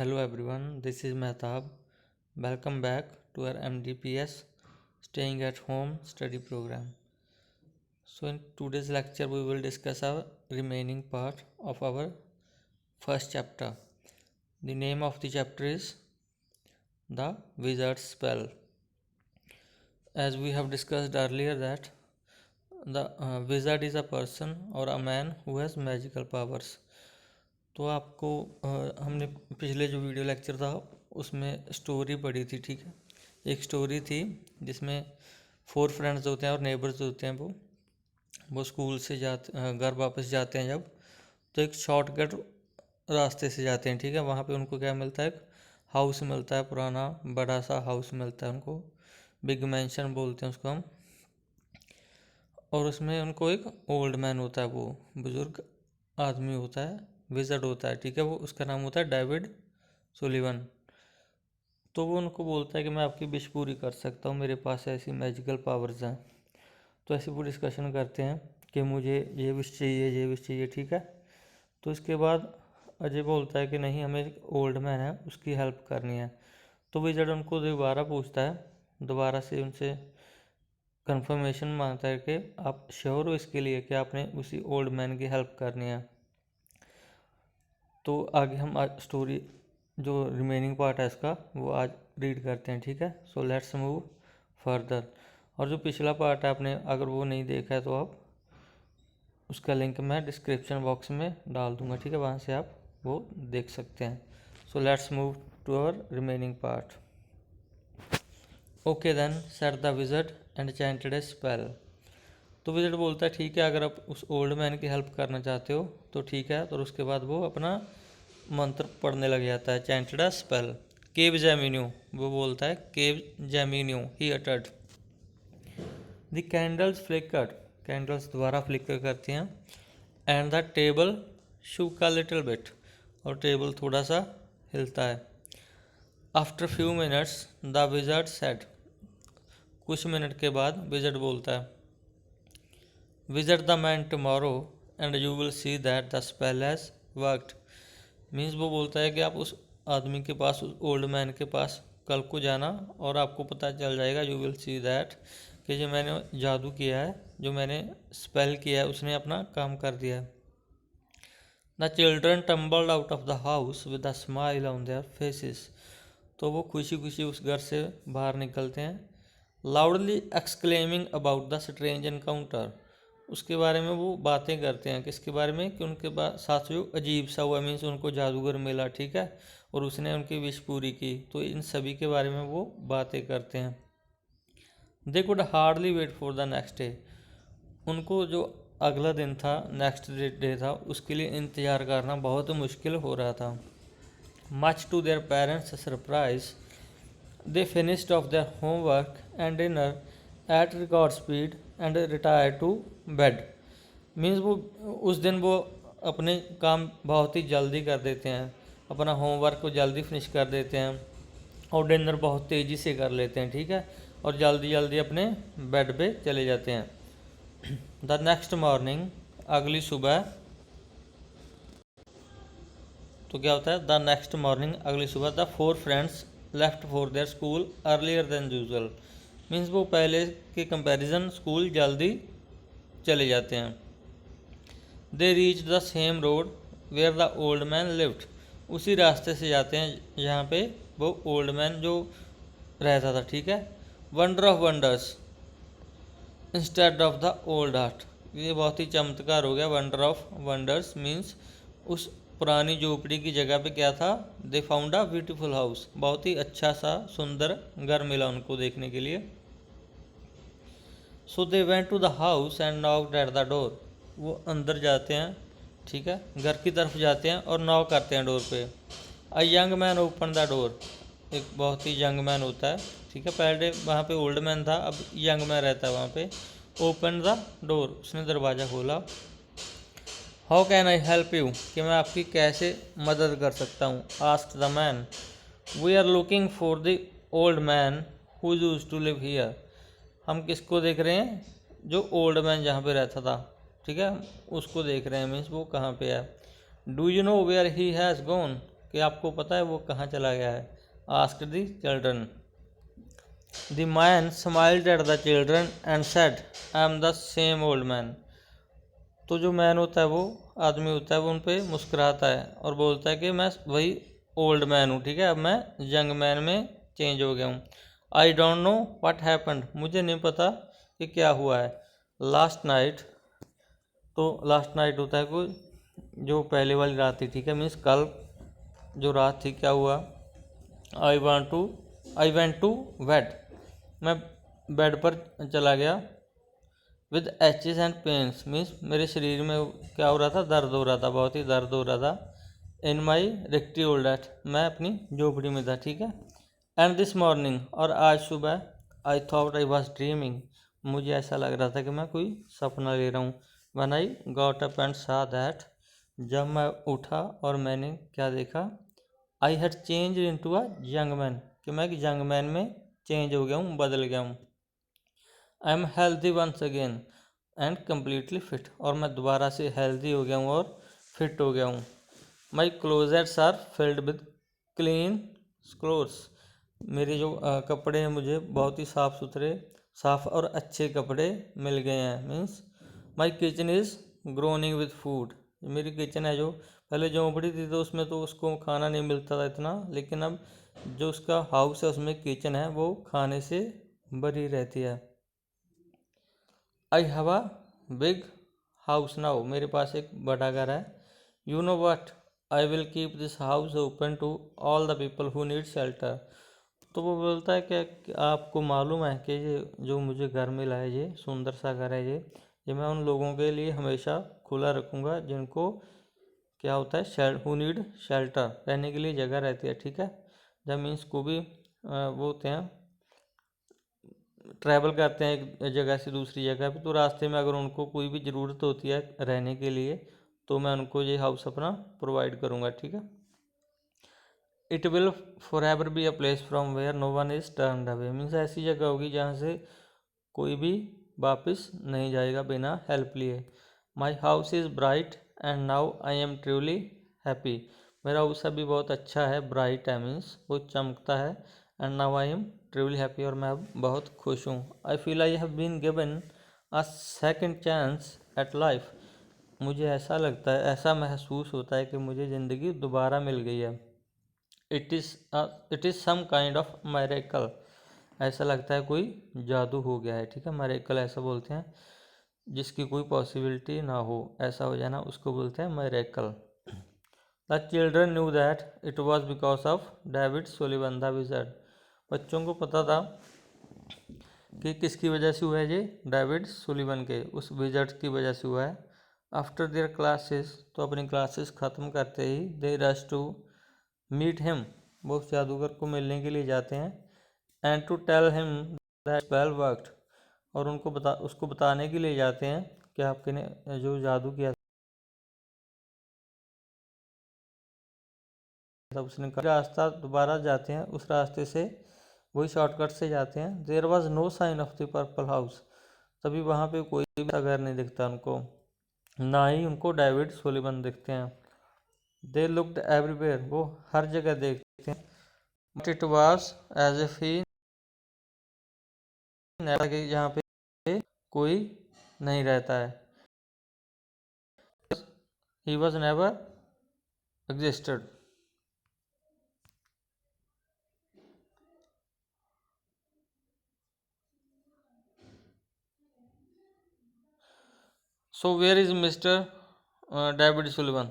Hello everyone, this is Mehtab. Welcome back to our MDPS Staying at Home study program. So in today's lecture we will discuss our remaining part of our first chapter. The name of the chapter is The Wizard's Spell. As we have discussed earlier that the wizard is a person or a man who has magical powers. तो आपको हमने पिछले जो video lecture था उसमें story पढ़ी थी, ठीक है। एक स्टोरी थी जिसमें 4 फ्रेंड्स होते हैं और नेबर्स होते हैं, वो स्कूल से जाते घर वापस जाते हैं जब, तो एक शॉर्टकट रास्ते से जाते हैं, ठीक है। वहाँ पे उनको क्या मिलता है, एक हाउस मिलता है, पुराना बड़ा सा हाउस मिलता है उनको, बिग मैंशन बोलते हैं उसको हम। और उसमें उनको एक ओल्ड मैन होता है, वो बुजुर्ग आदमी होता है, विज़र्ड होता है, ठीक है। वो उसका नाम होता है डेविड सुलिवन। तो वो उनको बोलता है कि मैं आपकी विश पूरी कर सकता हूँ, मेरे पास ऐसी मैजिकल पावर्स हैं। तो ऐसे वो डिस्कशन करते हैं कि मुझे ये विश चाहिए, ये विश चाहिए, ठीक है। तो इसके बाद अजय बोलता है कि नहीं, हमें एक ओल्ड मैन है उसकी हेल्प करनी है। तो विज़र्ड उनको दोबारा पूछता है, दोबारा से उनसे कंफर्मेशन मांगता है कि आप श्योर हो इसके लिए कि आपने उसी ओल्ड मैन की हेल्प करनी है। तो आगे हम आज स्टोरी जो रिमेनिंग पार्ट है इसका वो आज रीड करते हैं, ठीक है। सो लेट्स मूव फर्दर। और जो पिछला पार्ट है आपने अगर वो नहीं देखा है तो आप उसका लिंक मैं डिस्क्रिप्शन बॉक्स में डाल दूंगा, ठीक है, वहाँ से आप वो देख सकते हैं। So let's move to our remaining part. Okay then sat the wizard and chanted a spell. तो विज़र्ड बोलता है ठीक है, अगर आप उस ओल्ड मैन की हेल्प करना चाहते हो तो ठीक है। तो उसके बाद वो अपना मंत्र पढ़ने लग जाता है, चैंटेड अ स्पेल। केव जैमिन्यू, वो बोलता है केव जैमिन्यू ही uttered. The candles flickered, candles दोबारा फ्लिकर करती हैं। And the table shook a little bit, और टेबल थोड़ा सा हिलता है। After few minutes the wizard said, कुछ मिनट के बाद विज़र्ड बोलता है, visit the man tomorrow and you will see that the spell has worked. Means वो बोलता है कि आप उस आदमी के पास, उस ओल्ड मैन के पास कल को जाना और आपको पता चल जाएगा, यू विल सी दैट, कि जो मैंने जादू किया है, जो मैंने स्पेल किया है, उसने अपना काम कर दिया है। The children tumbled out of the house with a smile on their faces. तो वो खुशी खुशी उस घर से बाहर निकलते हैं, loudly exclaiming about the strange encounter. उसके बारे में वो बातें करते हैं, किसके बारे में, कि उनके साथ जो अजीब सा हुआ, मीन्स उनको जादूगर मिला, ठीक है, और उसने उनकी विश पूरी की। तो इन सभी के बारे में वो बातें करते हैं। They could hardly wait for the next day. उनको जो अगला दिन था, नेक्स्ट डे था, उसके लिए इंतज़ार करना बहुत मुश्किल हो रहा था। Much to their parents surprise they finished off their homework and dinner at record speed and retire to bed. Means वो उस दिन वो अपने काम बहुत ही जल्दी कर देते हैं, अपना होमवर्क को जल्दी फिनिश कर देते हैं और डिनर बहुत तेज़ी से कर लेते हैं, ठीक है, और जल्दी जल्दी अपने बेड पे चले जाते हैं। द नेक्स्ट मॉर्निंग, अगली सुबह, तो क्या होता है, द नेक्स्ट मॉर्निंग, अगली सुबह, the 4 friends left for their school earlier than usual. Means वो पहले के कंपैरिजन स्कूल जल्दी चले जाते हैं। They reach the same road where the old man lived. उसी रास्ते से जाते हैं जहाँ पे वो ओल्ड मैन जो रहता था, ठीक है। Wonder of wonders instead of the old heart. ये बहुत ही चमत्कार हो गया। वंडर ऑफ वंडर्स मीन्स उस पुरानी झोपड़ी की जगह पे क्या था, they found a beautiful house. बहुत ही अच्छा सा सुंदर घर मिला उनको देखने के लिए। So they went to the house and knocked at the door. वो अंदर जाते हैं, ठीक है, घर की तरफ जाते हैं और नॉक करते हैं डोर पे। अ young man open the door. एक बहुत ही यंग मैन होता है, ठीक है, पहले वहाँ पे ओल्ड मैन था, अब यंग मैन रहता है वहाँ पे। ओपन द डोर, उसने दरवाज़ा खोला। How can I help you, कि मैं आपकी कैसे मदद कर सकता हूँ। Asked the man. We are looking for the old man who used to live here. हम किसको देख रहे हैं, जो ओल्ड मैन जहाँ पे रहता था, ठीक है, उसको देख रहे हैं। मीन्स वो कहाँ पे है। Do you know where he has gone, कि आपको पता है वो कहाँ चला गया है? Asked the children. The man smiled at the children and said, I am the same old man. तो जो मैन होता है, वो आदमी होता है, वो उन पे मुस्कुराता है और बोलता है कि मैं वही ओल्ड मैन हूँ, ठीक है, अब मैं यंग मैन में चेंज हो गया हूँ। I don't know what happened, मुझे नहीं पता कि क्या हुआ है। लास्ट नाइट, तो लास्ट नाइट होता है कोई जो पहले वाली रात थी, ठीक है, मीन्स कल जो रात थी, क्या हुआ? आई वेंट टू बेड, मैं बेड पर चला गया। With aches and pains, means मेरे शरीर में क्या हो रहा था? दर्द हो रहा था, बहुत ही दर्द हो रहा था। इन माई रिक्टी ओल्ड एट, मैं अपनी झोपड़ी में था, ठीक है। एंड दिस मॉर्निंग, और आज सुबह, I thought I was dreaming, मुझे ऐसा लग रहा था कि मैं कोई सपना ले रहा हूँ। When I got up and saw that, जब मैं उठा और मैंने क्या देखा? I had change into a young man, कि मैं एक यंग मैन में चेंज हो गया हूँ, बदल गया हूँ। I am healthy once again and completely fit, और मैं दोबारा से हेल्थी हो गया हूँ और फिट हो गया हूँ। My closets are filled with clean clothes, मेरे जो कपड़े हैं, मुझे बहुत ही साफ़ सुथरे, साफ़ और अच्छे कपड़े मिल गए हैं। Means my kitchen is groaning with food, मेरी किचन है, जो पहले झोंपड़ी थी तो उसमें तो उसको खाना नहीं मिलता था इतना, लेकिन अब जो उसका हाउस है उसमें किचन है, वो खाने से भरी रहती है। I have a big house now, मेरे पास एक बड़ा घर है। You know what, I will keep this house open to all the people who need shelter. तो वो बोलता है कि आपको मालूम है कि ये जो मुझे घर मिला है, ये सुंदर सा घर है, ये मैं उन लोगों के लिए हमेशा खुला रखूँगा जिनको क्या होता है? हु नीड शेल्टर, रहने के लिए जगह रहती है, ठीक है। जब मीन्स को भी वो होते हैं, ट्रैवल करते हैं एक जगह से दूसरी जगह पे, तो रास्ते में अगर उनको कोई भी ज़रूरत होती है रहने के लिए, तो मैं उनको ये हाउस अपना प्रोवाइड करूँगा, ठीक है। It will forever be a place from where no one is turned away, means ऐसी जगह होगी जहाँ से कोई भी वापस नहीं जाएगा बिना हेल्प लिए। My house is bright and now I am truly happy, मेरा हाउस अभी बहुत अच्छा है, ब्राइट है, मीन्स वो चमकता है। And now I am truly happy, और मैं अब बहुत खुश हूँ। I feel I have been given a second chance at life, मुझे ऐसा लगता है, ऐसा महसूस होता है कि मुझे ज़िंदगी दोबारा मिल गई है। It is some kind of miracle, ऐसा लगता है कोई जादू हो गया है, ठीक है। मैरेकल ऐसा बोलते हैं जिसकी कोई पॉसिबिलिटी ना हो, ऐसा हो जाना, उसको बोलते हैं miracle. The children knew that it was because of David Sullivan the wizard, बच्चों को पता था कि किसकी वजह से हुआ है ये? डेविड सुलिवन के, उस विज़र्ड की वजह से हुआ है। आफ्टर देयर क्लासेस, तो अपनी क्लासेस ख़त्म करते ही, they rush to meet him, वो उस जादूगर को मिलने के लिए जाते हैं। And to tell him that spell worked, और उसको बताने के लिए जाते हैं कि आपके ने जो जादू किया था उसने रास्ता दोबारा जाते हैं, उस रास्ते से, वही शॉर्टकट से जाते हैं। There was no sign of the purple house, तभी वहाँ पे कोई भी घर नहीं दिखता उनको, ना ही उनको डेविड सुलिवन दिखते हैं। दे लुक्ड एवरीवेयर, वो हर जगह देखते हैं। But it was as if he, जहाँ पे कोई नहीं रहता है। He was never existed. So where is Mister David Sullivan,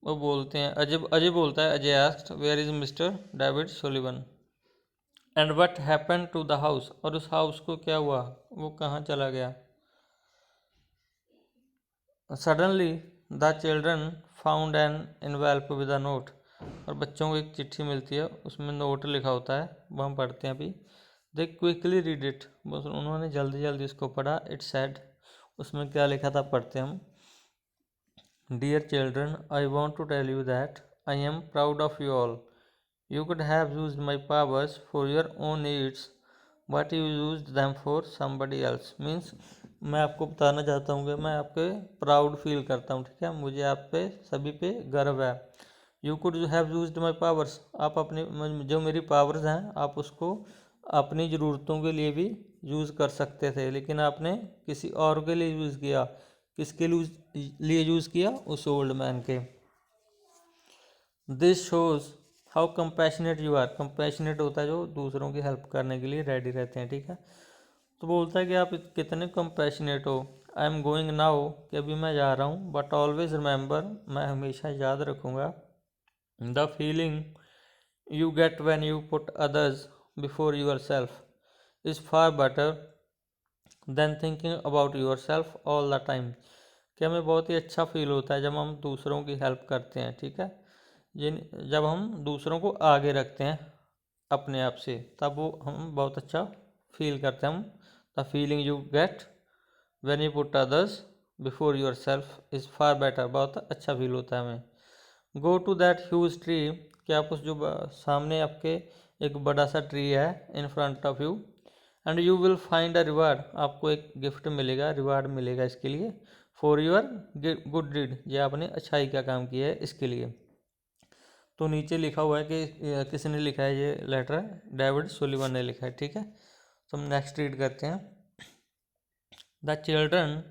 वो बोलते हैं, अजय अजय बोलता है, Ajay asked where is Mister David Sullivan and what happened to the house, और उस हाउस को क्या हुआ, वो कहाँ चला गया। Suddenly the children found an envelope with a note, और बच्चों को एक चिट्ठी मिलती है, उसमें नोट लिखा होता है, वो हम पढ़ते हैं अभी। दे क्विकली रीड इट, बस उन्होंने जल्दी जल्दी इसको पढ़ा। इट सेड, उसमें क्या लिखा था पढ़ते हम। Dear children, I want to tell you that I am proud of you all. You could have used my powers for your own needs, but you used them for somebody else. Means मैं आपको बताना चाहता हूँ कि मैं आपके proud feel करता हूँ, ठीक है, मुझे आप पे सभी पे गर्व है। You could have used my powers, आप अपने जो मेरी पावर्स हैं आप उसको अपनी ज़रूरतों के लिए भी यूज़ कर सकते थे, लेकिन आपने किसी और के लिए यूज़ किया। किसके लिए यूज़ किया? उस ओल्ड मैन के। This shows how compassionate you are. Compassionate होता है जो दूसरों की हेल्प करने के लिए रेडी रहते हैं, ठीक है। तो बोलता है कि आप कितने कंपैशनेट हो। आई एम गोइंग नाउ, कि अभी मैं जा रहा हूँ, बट ऑलवेज रिमेंबर, मैं हमेशा याद रखूँगा, the feeling you get when you put others before yourself is far better than thinking about your self all the time. कि हमें बहुत ही अच्छा फील होता है जब हम दूसरों की हेल्प करते हैं, ठीक है। जिन जब हम दूसरों को आगे रखते हैं अपने आप से, तब वो हम बहुत अच्छा फील करते हैं। हम the feeling you get when you put others before yourself is far better, बहुत अच्छा फील होता है हमें। Go to that huge tree, कि आप उस जो सामने आपके एक बड़ा सा ट्री है in front of you, and you will find a reward, आपको एक गिफ्ट मिलेगा, रिवार्ड मिलेगा इसके लिए, फॉर योर गुड डीड, ये आपने अच्छाई का काम किया है इसके लिए। तो नीचे लिखा हुआ है कि किसने लिखा है, ये लेटर डेविड सुलिवन ने लिखा है, ठीक है। तो हम नेक्स्ट रीड करते हैं। The children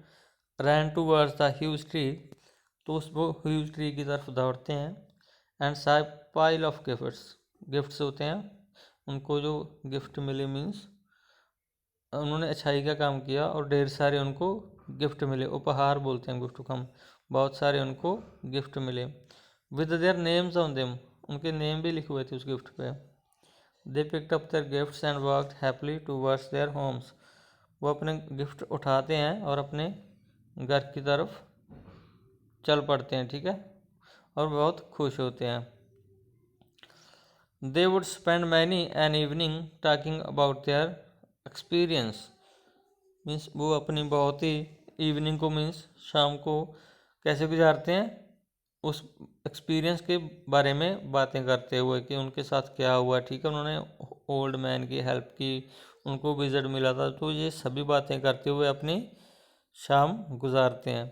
ran towards the huge tree, तो उस वो ह्यूज ट्री की तरफ दौड़ते हैं, and saw pile of gifts होते हैं, उनको जो गिफ्ट मिले मीन्स उन्होंने अच्छाई का काम किया और ढेर सारे उनको गिफ्ट मिले, उपहार बोलते हैं गिफ्ट को हम, बहुत सारे उनको गिफ्ट मिले। With their names on them, उनके नेम भी लिखे हुए थे उस गिफ्ट पे। They picked up their gifts and walked happily towards their homes, वो अपने गिफ्ट उठाते हैं और अपने घर की तरफ चल पड़ते हैं, ठीक है, और बहुत खुश होते हैं। They would spend many an evening talking about their experience, means वो अपनी बहुत ही इवनिंग को मीन्स शाम को कैसे गुजारते हैं, उस एक्सपीरियंस के बारे में बातें करते हुए कि उनके साथ क्या हुआ, ठीक है, उन्होंने ओल्ड मैन की हेल्प की, उनको विजिट मिला था, तो ये सभी बातें करते हुए अपनी शाम गुजारते हैं।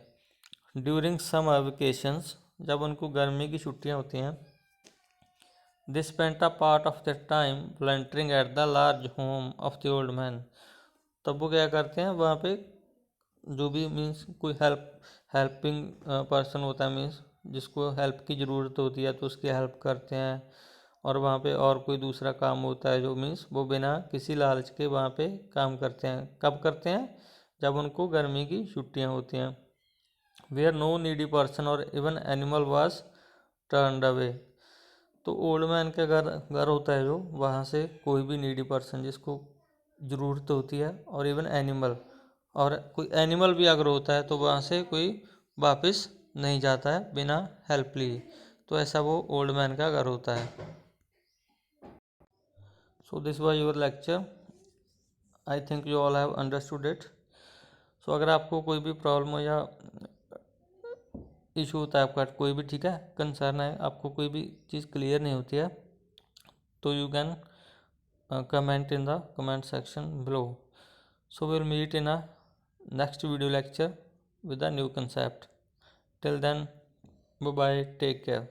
ड्यूरिंग समर वेकेशंस, जब उनको गर्मी की छुट्टियां होती हैं, they spent a part of the time volunteering at the large home of the old man, तब वो क्या करते हैं वहाँ पे जो भी मीन्स कोई हेल्पिंग पर्सन होता है, मीन्स जिसको हेल्प की ज़रूरत होती है तो उसकी हेल्प करते हैं। और वहाँ पे और कोई दूसरा काम होता है जो मीन्स वो बिना किसी लालच के वहाँ पे काम करते हैं। कब करते हैं? जब उनको गर्मी की छुट्टियाँ होती हैं। वेयर नो नीडी पर्सन और even animal was turned away, तो ओल्ड मैन का घर होता है जो, वहाँ से कोई भी नीडी पर्सन जिसको ज़रूरत होती है, और इवन एनिमल, और कोई एनिमल भी अगर होता है तो वहाँ से कोई वापस नहीं जाता है बिना हेल्प लिए। तो ऐसा वो ओल्ड मैन का घर होता है। So this was your lecture, I think you all have understood it. So अगर आपको कोई भी प्रॉब्लम हो या इशू होता है आपका कोई भी, ठीक है, कंसर्न है, आपको कोई भी चीज़ क्लियर नहीं होती है, तो you can comment in the comment section below. So we'll meet in a next video lecture with a new concept. Till then, bye bye, take care.